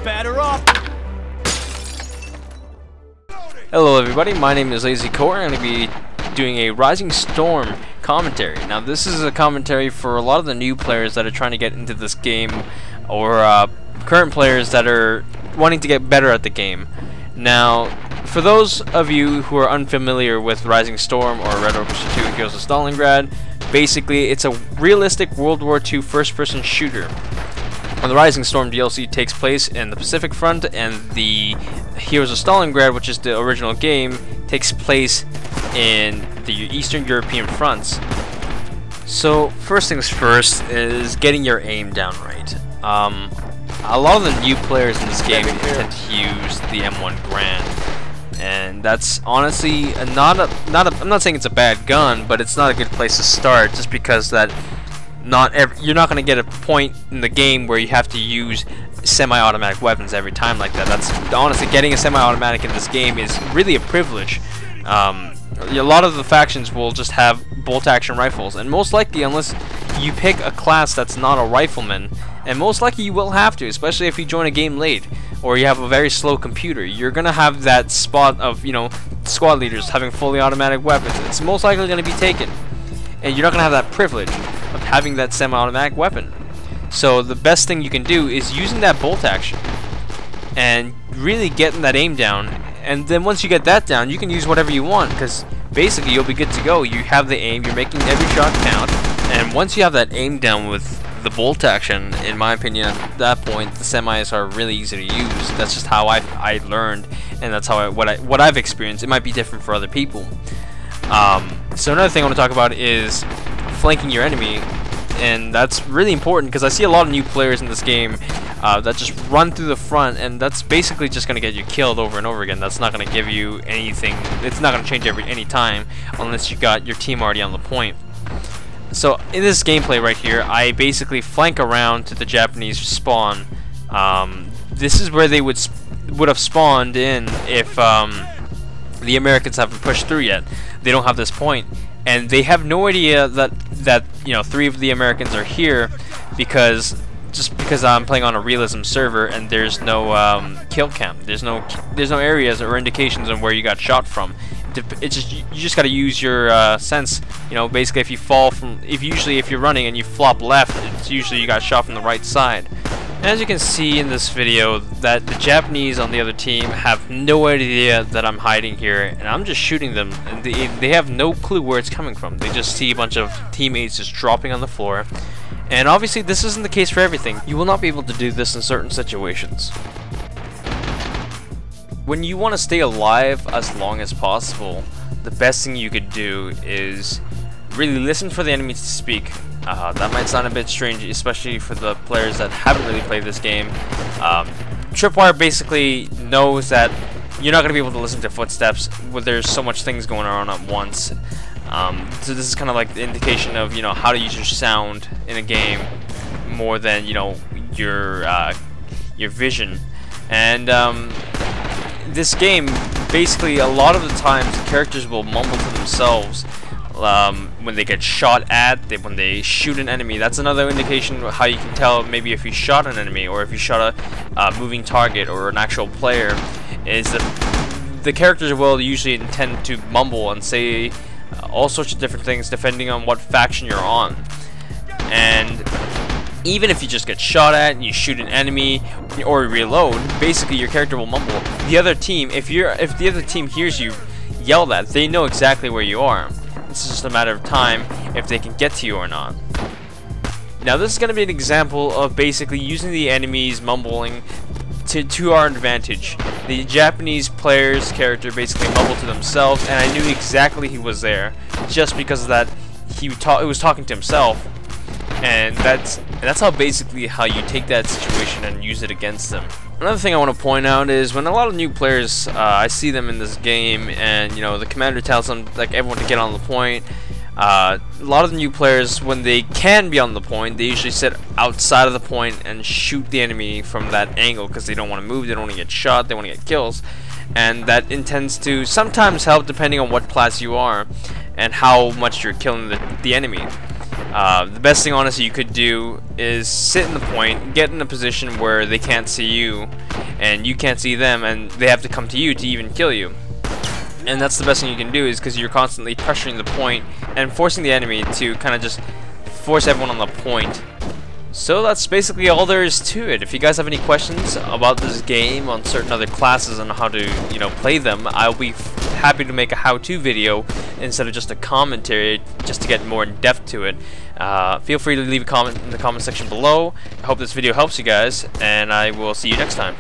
Batter up. Hello everybody, my name is Lazy Core and I'm going to be doing a Rising Storm commentary. Now this is a commentary for a lot of the new players that are trying to get into this game, or current players that are wanting to get better at the game. Now, for those of you who are unfamiliar with Rising Storm or Red Orchestra 2 Heroes of Stalingrad, basically it's a realistic World War II first-person shooter. The Rising Storm DLC takes place in the Pacific Front, and the Heroes of Stalingrad, which is the original game, takes place in the Eastern European fronts. So first things first is getting your aim down right. A lot of the new players in this game tend to use the M1 Grand, and that's honestly I'm not saying it's a bad gun, but it's not a good place to start, just because that you're not going to get a point in the game where you have to use semi-automatic weapons every time like that. That's honestly, getting a semi-automatic in this game is really a privilege. A lot of the factions will just have bolt-action rifles, and most likely, unless you pick a class that's not a rifleman, and most likely you will have to, especially if you join a game late or you have a very slow computer, you're gonna have that spot of, you know, squad leaders having fully automatic weapons. It's most likely going to be taken, and you're not gonna have that privilege of having that semi-automatic weapon. So the best thing you can do is using that bolt action and really getting that aim down, and then once you get that down, you can use whatever you want, because basically you'll be good to go. You have the aim, you're making every shot count, and once you have that aim down with the bolt action, in my opinion, at that point the semis are really easy to use. That's just how I learned, and that's how what I've experienced. It might be different for other people. So another thing I want to talk about is flanking your enemy, and that's really important because I see a lot of new players in this game that just run through the front, and that's basically just going to get you killed over and over again. That's not going to give you anything. It's not going to change any time unless you got your team already on the point. So in this gameplay right here, I basically flank around to the Japanese spawn. This is where they would have spawned in if the Americans haven't pushed through yet. They don't have this point, and they have no idea that you know, 3 of the Americans are here because I'm playing on a realism server and there's no kill cam. There's no areas or indications on where you got shot from. It's just, you just got to use your sense. You know, basically if you fall from, if you're running and you flop left, it's usually you got shot from the right side. And as you can see in this video, that the Japanese on the other team have no idea that I'm hiding here, and I'm just shooting them, and they have no clue where it's coming from. They just see a bunch of teammates just dropping on the floor. And obviously this isn't the case for everything. You will not be able to do this in certain situations. When you want to stay alive as long as possible, the best thing you could do is really listen for the enemy to speak. That might sound a bit strange, especially for the players that haven't really played this game. Tripwire basically knows that you're not going to be able to listen to footsteps when there's so much things going on at once. So this is kind of like the indication of, you know, how to use your sound in a game more than, you know, your vision. And this game, basically, a lot of the times the characters will mumble to themselves when they get shot at, when they shoot an enemy. That's another indication of how you can tell maybe if you shot an enemy or if you shot a moving target or an actual player, is that the characters will usually intend to mumble and say all sorts of different things depending on what faction you're on. And even if you just get shot at and you shoot an enemy or reload, basically your character will mumble. The other team, if the other team hears you yell that, they know exactly where you are. It's just a matter of time if they can get to you or not. Now this is going to be an example of basically using the enemy's mumbling to our advantage. The Japanese player's character basically mumbled to themselves, and I knew exactly he was there just because of that. He was talking to himself, and that's how basically how you take that situation and use it against them. Another thing I want to point out is when a lot of new players, I see them in this game, and you know, the commander tells them like everyone to get on the point. A lot of the new players, when they can be on the point, they usually sit outside of the point and shoot the enemy from that angle because they don't want to move, they don't want to get shot, they want to get kills. And that intends to sometimes help depending on what class you are and how much you're killing the enemy. The best thing honestly you could do is sit in the point, get in a position where they can't see you and you can't see them, and they have to come to you to even kill you. And that's the best thing you can do, is because you're constantly pressuring the point and forcing the enemy to kind of just force everyone on the point. So that's basically all there is to it. If you guys have any questions about this game on certain other classes and how to, play them, I'll be happy to make a how-to video instead of just a commentary, just to get more in depth to it. Feel free to leave a comment in the comment section below. I hope this video helps you guys, and I will see you next time.